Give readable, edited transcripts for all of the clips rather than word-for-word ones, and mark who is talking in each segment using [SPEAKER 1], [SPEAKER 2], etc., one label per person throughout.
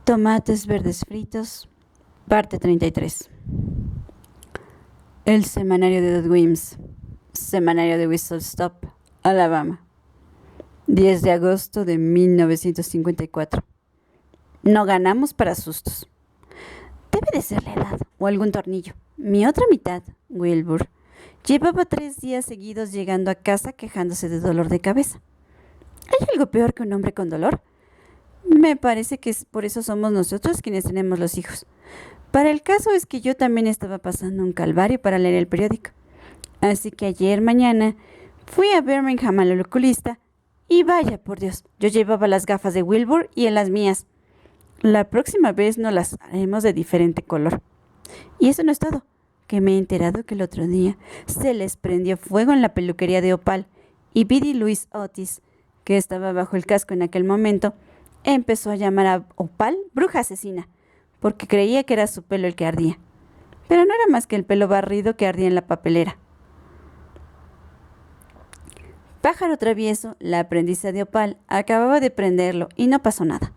[SPEAKER 1] Tomates verdes fritos, parte 33. El semanario de Dodwims, semanario de Whistle Stop, Alabama, 10 de agosto de 1954. No ganamos para sustos. Debe de ser la edad o algún tornillo. Mi otra mitad, Wilbur, llevaba 3 días seguidos llegando a casa quejándose de dolor de cabeza. ¿Hay algo peor que un hombre con dolor? Me parece que por eso somos nosotros quienes tenemos los hijos. Para el caso es que yo también estaba pasando un calvario para leer el periódico. Así que ayer mañana fui a Birmingham al oculista y vaya por Dios, yo llevaba las gafas de Wilbur y en las mías. La próxima vez nos las haremos de diferente color. Y eso no es todo, que me he enterado que el otro día se les prendió fuego en la peluquería de Opal y Biddy Louise Otis, que estaba bajo el casco en aquel momento, empezó a llamar a Opal bruja asesina, porque creía que era su pelo el que ardía. Pero no era más que el pelo barrido que ardía en la papelera. Pájaro travieso, la aprendiza de Opal, acababa de prenderlo y no pasó nada.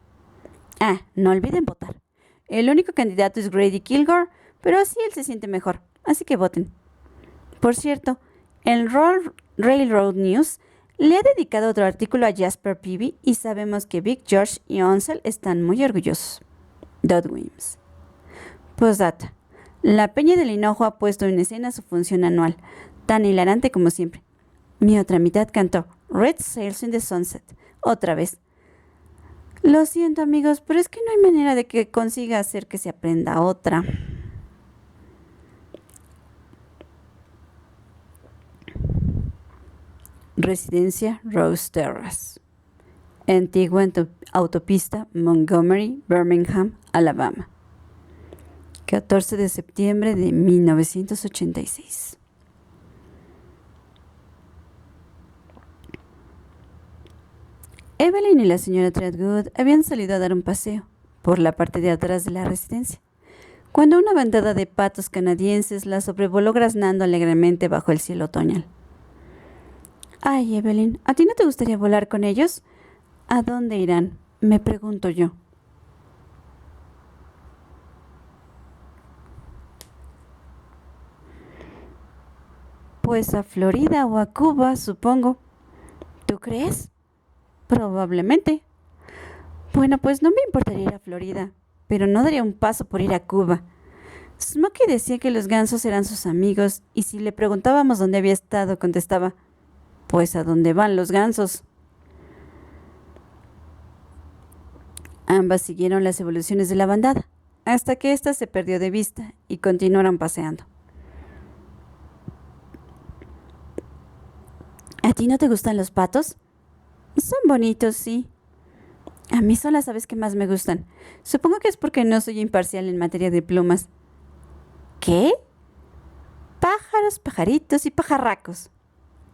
[SPEAKER 1] Ah, no olviden votar. El único candidato es Grady Kilgore, pero así él se siente mejor, así que voten. Por cierto, el Railroad News le ha dedicado otro artículo a Jasper Peavy y sabemos que Big George y Onsel están muy orgullosos. Dodwims. Postdata. La Peña del Hinojo ha puesto en escena su función anual, tan hilarante como siempre. Mi otra mitad cantó Red Sails in the Sunset, otra vez. Lo siento, amigos, pero es que no hay manera de que consiga hacer que se aprenda otra. Residencia Rose Terrace. Antigua autopista Montgomery, Birmingham, Alabama. 14 de septiembre de 1986. Evelyn y la señora Trotwood habían salido a dar un paseo por la parte de atrás de la residencia, cuando una bandada de patos canadienses la sobrevoló graznando alegremente bajo el cielo otoñal. Ay, Evelyn, ¿a ti no te gustaría volar con ellos? ¿A dónde irán?, me pregunto yo. Pues a Florida o a Cuba, supongo. ¿Tú crees? Probablemente. Bueno, pues no me importaría ir a Florida, pero no daría un paso por ir a Cuba. Smokey decía que los gansos eran sus amigos, y si le preguntábamos dónde había estado, contestaba, pues a dónde van los gansos. Ambas siguieron las evoluciones de la bandada, hasta que ésta se perdió de vista y continuaron paseando. ¿A ti no te gustan los patos? Son bonitos, sí. A mí son las aves que más me gustan. Supongo que es porque no soy imparcial en materia de plumas. ¿Qué? Pájaros, pajaritos y pajarracos.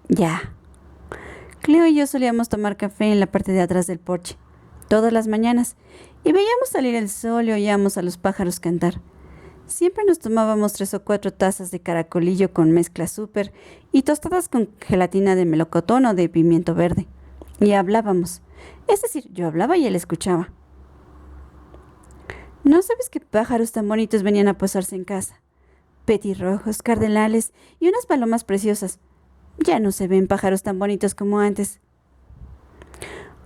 [SPEAKER 1] Ya. Cleo y yo solíamos tomar café en la parte de atrás del porche, todas las mañanas, y veíamos salir el sol y oíamos a los pájaros cantar. Siempre nos tomábamos 3 o 4 tazas de caracolillo con mezcla súper y tostadas con gelatina de melocotón o de pimiento verde. Y hablábamos. Es decir, yo hablaba y él escuchaba. ¿No sabes qué pájaros tan bonitos venían a posarse en casa? Petirrojos, cardenales y unas palomas preciosas. Ya no se ven pájaros tan bonitos como antes.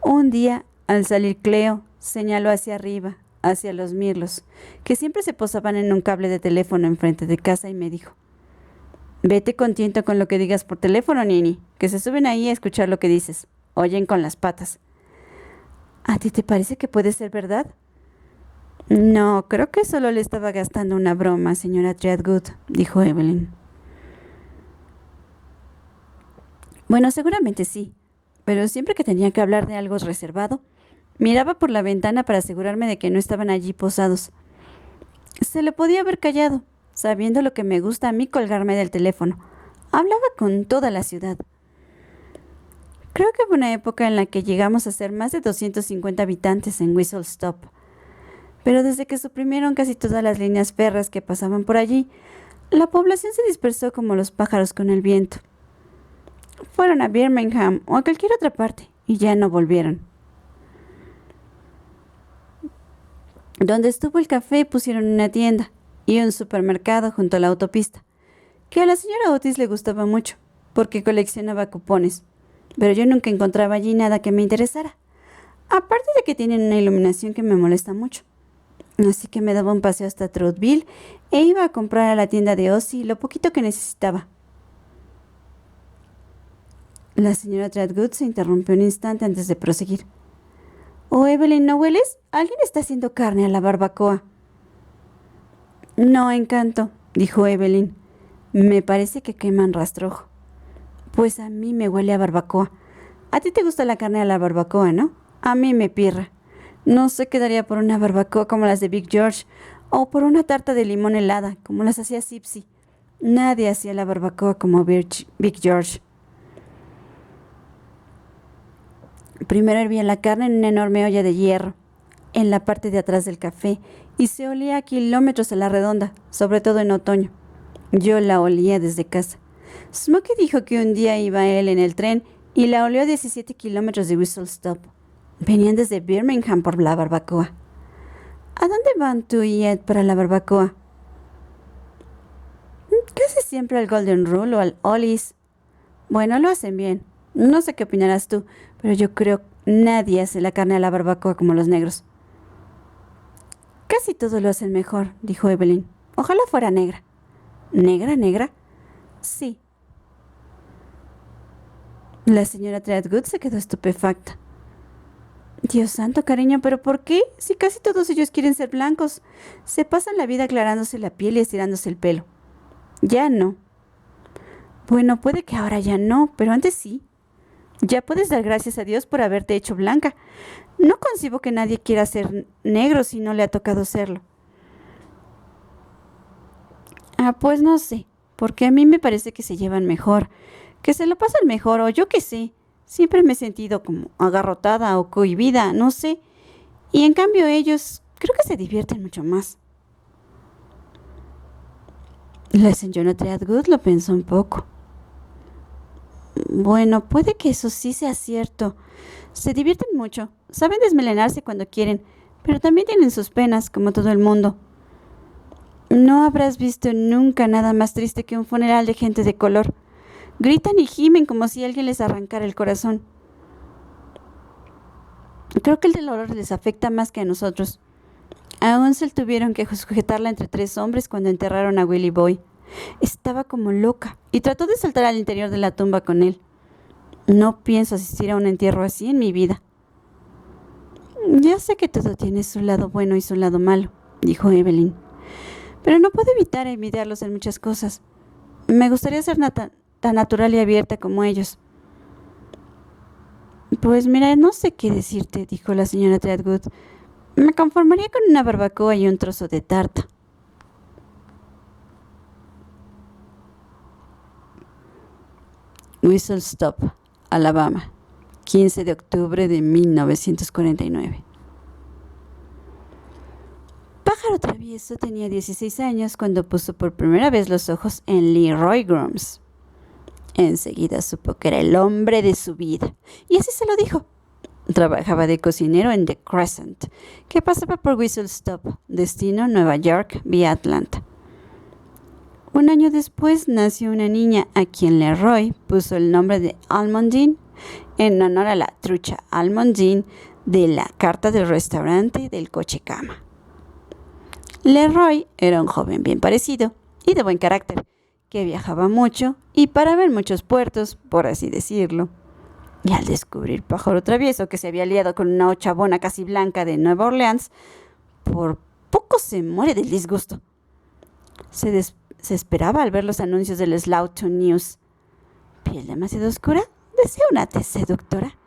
[SPEAKER 1] Un día, al salir Cleo, señaló hacia arriba, hacia los mirlos, que siempre se posaban en un cable de teléfono enfrente de casa, y me dijo, vete contento con lo que digas por teléfono, Nini, que se suben ahí a escuchar lo que dices. Oyen con las patas. ¿A ti te parece que puede ser verdad? No, creo que solo le estaba gastando una broma, señora Trotwood, dijo Evelyn. Bueno, seguramente sí, pero siempre que tenía que hablar de algo reservado, miraba por la ventana para asegurarme de que no estaban allí posados. Se le podía haber callado, sabiendo lo que me gusta a mí colgarme del teléfono. Hablaba con toda la ciudad. Creo que hubo una época en la que llegamos a ser más de 250 habitantes en Whistle Stop. Pero desde que suprimieron casi todas las líneas férreas que pasaban por allí, la población se dispersó como los pájaros con el viento. Fueron a Birmingham o a cualquier otra parte y ya no volvieron. Donde estuvo el café pusieron una tienda y un supermercado junto a la autopista, que a la señora Otis le gustaba mucho, porque coleccionaba cupones, pero yo nunca encontraba allí nada que me interesara, aparte de que tienen una iluminación que me molesta mucho. Así que me daba un paseo hasta Troudville e iba a comprar a la tienda de Ozzy lo poquito que necesitaba. La señora Trotwood se interrumpió un instante antes de proseguir. «Oh, Evelyn, ¿no hueles? Alguien está haciendo carne a la barbacoa». «No, encanto», dijo Evelyn. «Me parece que queman rastrojo». «Pues a mí me huele a barbacoa. A ti te gusta la carne a la barbacoa, ¿no? A mí me pirra. No se quedaría por una barbacoa como las de Big George o por una tarta de limón helada como las hacía Sipsy. Nadie hacía la barbacoa como Big George». Primero hervía la carne en una enorme olla de hierro, en la parte de atrás del café, y se olía a kilómetros a la redonda, sobre todo en otoño. Yo la olía desde casa. Smokey dijo que un día iba él en el tren y la olió a 17 kilómetros de Whistle Stop. Venían desde Birmingham por la barbacoa. ¿A dónde van tú y Ed para la barbacoa? Casi siempre al Golden Rule o al Ollie's. Bueno, lo hacen bien. No sé qué opinarás tú, pero yo creo nadie hace la carne a la barbacoa como los negros. Casi todo lo hacen mejor, dijo Evelyn. Ojalá fuera negra. ¿Negra, negra? Sí. La señora Trotwood se quedó estupefacta. Dios santo, cariño, ¿pero por qué? Si casi todos ellos quieren ser blancos. Se pasan la vida aclarándose la piel y estirándose el pelo. Ya no. Bueno, puede que ahora ya no, pero antes sí. Ya puedes dar gracias a Dios por haberte hecho blanca. No concibo que nadie quiera ser negro si no le ha tocado serlo. Pues no sé, porque a mí me parece que se llevan mejor, que se lo pasan mejor, o yo qué sé. Siempre me he sentido como agarrotada o cohibida, no sé. Y en cambio ellos creo que se divierten mucho más. La señora Trotwood lo pensó un poco. Bueno, puede que eso sí sea cierto. Se divierten mucho, saben desmelenarse cuando quieren, pero también tienen sus penas, como todo el mundo. No habrás visto nunca nada más triste que un funeral de gente de color. Gritan y gimen como si alguien les arrancara el corazón. Creo que el dolor les afecta más que a nosotros. Aún se tuvieron que sujetarla entre 3 hombres cuando enterraron a Willie Boy. Estaba como loca y trató de saltar al interior de la tumba con él. No pienso asistir a un entierro así en mi vida. Ya sé que todo tiene su lado bueno y su lado malo, dijo Evelyn. Pero no puedo evitar envidiarlos en muchas cosas. Me gustaría ser tan natural y abierta como ellos. Pues mira, no sé qué decirte, dijo la señora Trotwood. Me conformaría con una barbacoa y un trozo de tarta. Whistle Stop, Alabama, 15 de octubre de 1949. Pájaro Travieso tenía 16 años cuando puso por primera vez los ojos en Leroy Grooms. Enseguida supo que era el hombre de su vida, y así se lo dijo. Trabajaba de cocinero en The Crescent, que pasaba por Whistle Stop, destino Nueva York vía Atlanta. Un año después nació una niña a quien Leroy puso el nombre de Almondine, en honor a la trucha Almondine de la carta del restaurante del coche cama. Leroy era un joven bien parecido y de buen carácter, que viajaba mucho y paraba en muchos puertos, por así decirlo. Y al descubrir Pájaro Travieso que se había liado con una chabona casi blanca de Nueva Orleans, por poco se muere del disgusto. Se esperaba al ver los anuncios del Slaughton News. ¿Piel demasiado oscura? ¿Desea una tez seductora?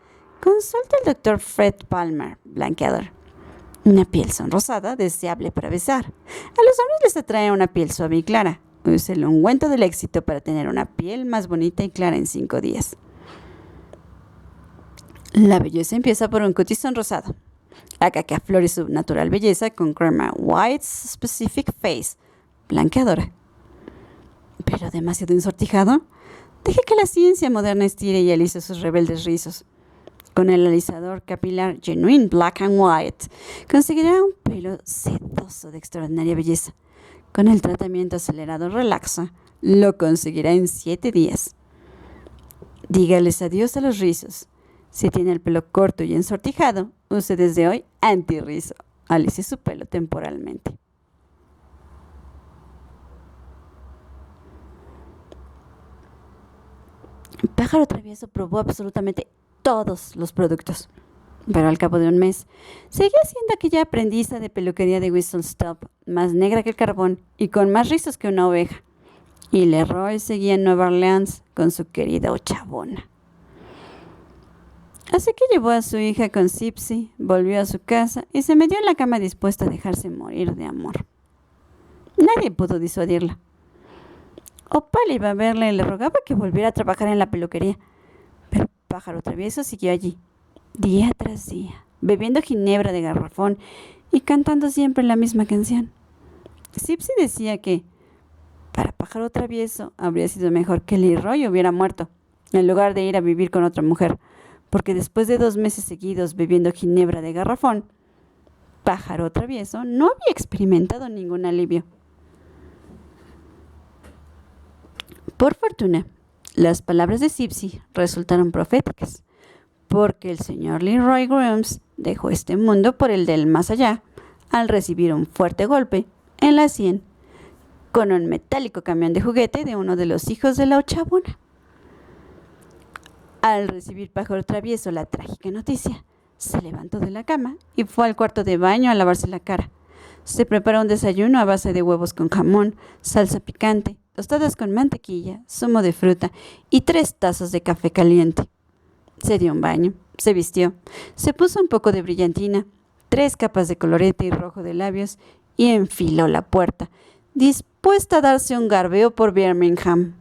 [SPEAKER 1] Consulta al Dr. Fred Palmer, blanqueador. Una piel sonrosada, deseable para besar. A los hombres les atrae una piel suave y clara. Use el ungüento del éxito para tener una piel más bonita y clara en 5 días. La belleza empieza por un cutis sonrosado. Haga que aflore su natural belleza con crema White's Specific Face, blanqueadora. ¿Pero demasiado ensortijado? Deje que la ciencia moderna estire y alice sus rebeldes rizos. Con el alisador capilar Genuine Black and White, conseguirá un pelo sedoso de extraordinaria belleza. Con el tratamiento acelerado Relaxa, lo conseguirá en 7 días. Dígales adiós a los rizos. Si tiene el pelo corto y ensortijado, use desde hoy antirrizo. Alice su pelo temporalmente. Pájaro Travieso probó absolutamente todos los productos, pero al cabo de un mes seguía siendo aquella aprendiza de peluquería de Whistle Stop, más negra que el carbón y con más rizos que una oveja. Y Leroy seguía en Nueva Orleans con su querida ochavona. Así que llevó a su hija con Sipsy, volvió a su casa y se metió en la cama dispuesta a dejarse morir de amor. Nadie pudo disuadirla. Opal iba a verla y le rogaba que volviera a trabajar en la peluquería, pero Pájaro Travieso siguió allí, día tras día, bebiendo ginebra de garrafón y cantando siempre la misma canción. Sipsy decía que, para Pájaro Travieso, habría sido mejor que Leroy hubiera muerto, en lugar de ir a vivir con otra mujer, porque después de 2 meses seguidos bebiendo ginebra de garrafón, Pájaro Travieso no había experimentado ningún alivio. Por fortuna, las palabras de Sipsy resultaron proféticas, porque el señor Leroy Grooms dejó este mundo por el del más allá al recibir un fuerte golpe en la sien con un metálico camión de juguete de uno de los hijos de la ochavona. Al recibir Pájaro Travieso la trágica noticia, se levantó de la cama y fue al cuarto de baño a lavarse la cara. Se preparó un desayuno a base de huevos con jamón, salsa picante, tostadas con mantequilla, zumo de fruta y 3 tazas de café caliente. Se dio un baño, se vistió, se puso un poco de brillantina, 3 capas de colorete y rojo de labios y enfiló la puerta, dispuesta a darse un garbeo por Birmingham.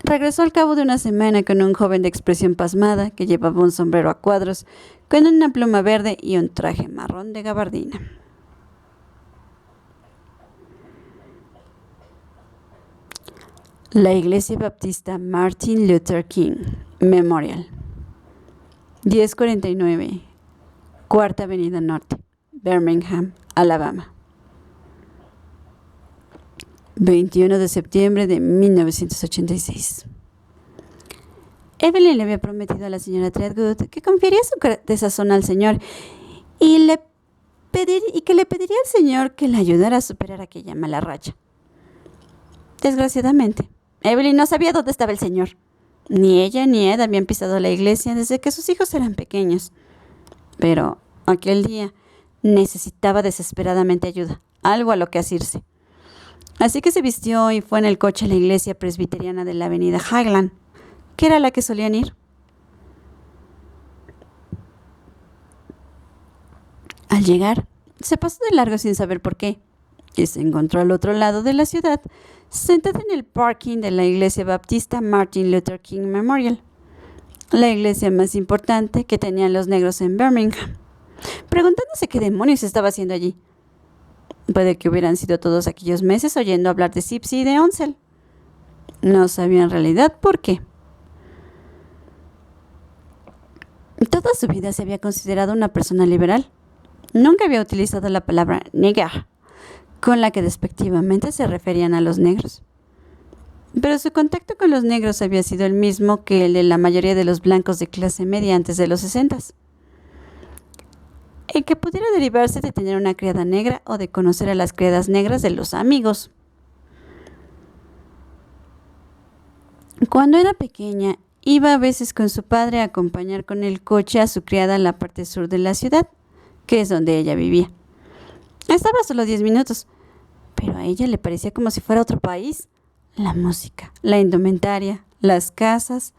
[SPEAKER 1] Regresó al cabo de una semana con un joven de expresión pasmada que llevaba un sombrero a cuadros, con una pluma verde y un traje marrón de gabardina. La Iglesia Baptista Martin Luther King Memorial, 1049, Cuarta Avenida Norte, Birmingham, Alabama. 21 de septiembre de 1986. Evelyn le había prometido a la señora Threadgood que confiaría su desazón al señor y que le pediría al señor que le ayudara a superar aquella mala racha. Desgraciadamente, Evelyn no sabía dónde estaba el señor. Ni ella ni Ed habían pisado la iglesia desde que sus hijos eran pequeños. Pero aquel día necesitaba desesperadamente ayuda, algo a lo que asirse. Así que se vistió y fue en el coche a la iglesia presbiteriana de la avenida Highland, que era la que solían ir. Al llegar, se pasó de largo sin saber por qué, y se encontró al otro lado de la ciudad, sentada en el parking de la Iglesia Baptista Martin Luther King Memorial, la iglesia más importante que tenían los negros en Birmingham, preguntándose qué demonios estaba haciendo allí. Puede que hubieran sido todos aquellos meses oyendo hablar de Sipsy y de Onsel. No sabía en realidad por qué. Toda su vida se había considerado una persona liberal. Nunca había utilizado la palabra nigger, con la que despectivamente se referían a los negros. Pero su contacto con los negros había sido el mismo que el de la mayoría de los blancos de clase media antes de los 60. El que pudiera derivarse de tener una criada negra o de conocer a las criadas negras de los amigos. Cuando era pequeña, iba a veces con su padre a acompañar con el coche a su criada en la parte sur de la ciudad, que es donde ella vivía. Estaba a solo 10 minutos, pero a ella le parecía como si fuera otro país. La música, la indumentaria, las casas,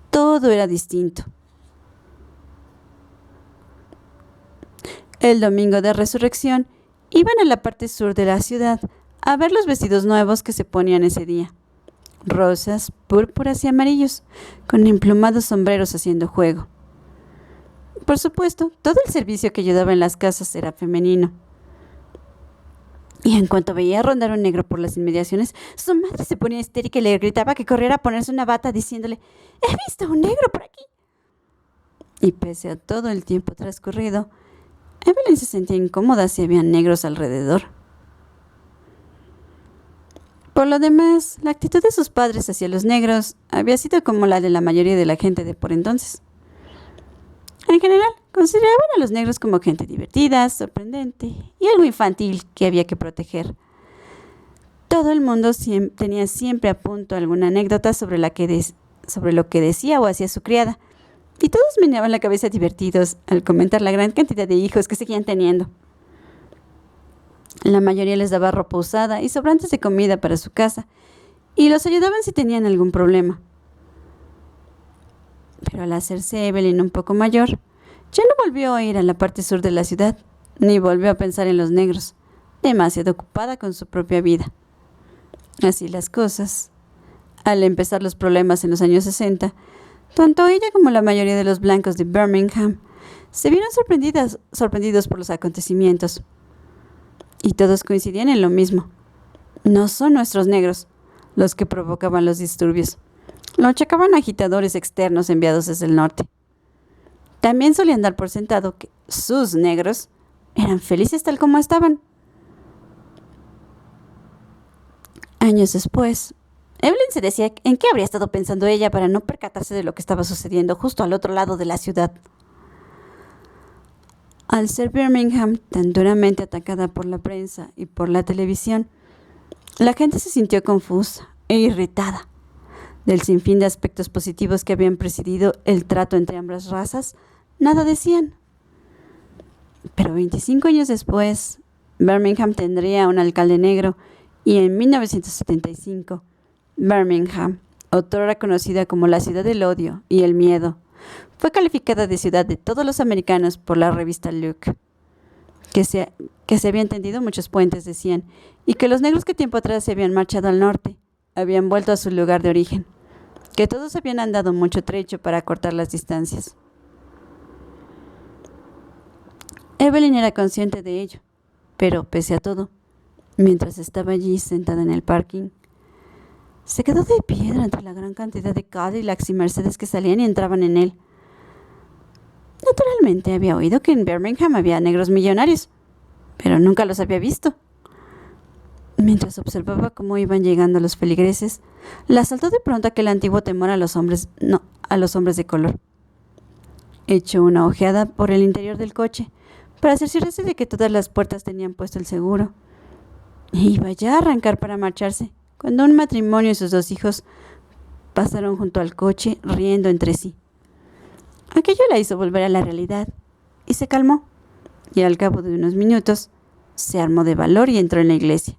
[SPEAKER 1] todo era distinto. El domingo de resurrección iban a la parte sur de la ciudad a ver los vestidos nuevos que se ponían ese día. Rosas, púrpuras y amarillos, con emplumados sombreros haciendo juego. Por supuesto, todo el servicio que ayudaba en las casas era femenino. Y en cuanto veía rondar un negro por las inmediaciones, su madre se ponía histérica y le gritaba que corriera a ponerse una bata diciéndole: «¡He visto un negro por aquí!». Y pese a todo el tiempo transcurrido, Evelyn se sentía incómoda si había negros alrededor. Por lo demás, la actitud de sus padres hacia los negros había sido como la de la mayoría de la gente de por entonces. En general, consideraban a los negros como gente divertida, sorprendente y algo infantil que había que proteger. Todo el mundo tenía siempre a punto alguna anécdota sobre lo que decía o hacía su criada, y todos meneaban la cabeza divertidos al comentar la gran cantidad de hijos que seguían teniendo. La mayoría les daba ropa usada y sobrantes de comida para su casa, y los ayudaban si tenían algún problema. Pero al hacerse Evelyn un poco mayor, ya no volvió a ir a la parte sur de la ciudad, ni volvió a pensar en los negros, demasiado ocupada con su propia vida. Así las cosas. Al empezar los problemas en los años 60, tanto ella como la mayoría de los blancos de Birmingham se vieron sorprendidos por los acontecimientos. Y todos coincidían en lo mismo. No son nuestros negros los que provocaban los disturbios. Lo achacaban a agitadores externos enviados desde el norte. También solían dar por sentado que sus negros eran felices tal como estaban. Años después, Evelyn se decía en qué habría estado pensando ella para no percatarse de lo que estaba sucediendo justo al otro lado de la ciudad. Al ser Birmingham tan duramente atacada por la prensa y por la televisión, la gente se sintió confusa e irritada. Del sinfín de aspectos positivos que habían presidido el trato entre ambas razas, nada decían. Pero 25 años después, Birmingham tendría un alcalde negro y en 1975, Birmingham, otrora conocida como la ciudad del odio y el miedo, fue calificada de ciudad de todos los americanos por la revista Look. Que se habían tendido muchos puentes, decían, y que los negros que tiempo atrás se habían marchado al norte habían vuelto a su lugar de origen, que todos habían andado mucho trecho para acortar las distancias. Evelyn era consciente de ello, pero pese a todo, mientras estaba allí sentada en el parking, se quedó de piedra ante la gran cantidad de Cadillacs y Mercedes que salían y entraban en él. Naturalmente había oído que en Birmingham había negros millonarios, pero nunca los había visto. Mientras observaba cómo iban llegando los feligreses, la asaltó de pronto aquel antiguo temor a los hombres de color. Echó una ojeada por el interior del coche para cerciorarse de que todas las puertas tenían puesto el seguro. Iba ya a arrancar para marcharse, cuando un matrimonio y sus 2 hijos pasaron junto al coche riendo entre sí. Aquello la hizo volver a la realidad y se calmó, y al cabo de unos minutos se armó de valor y entró en la iglesia.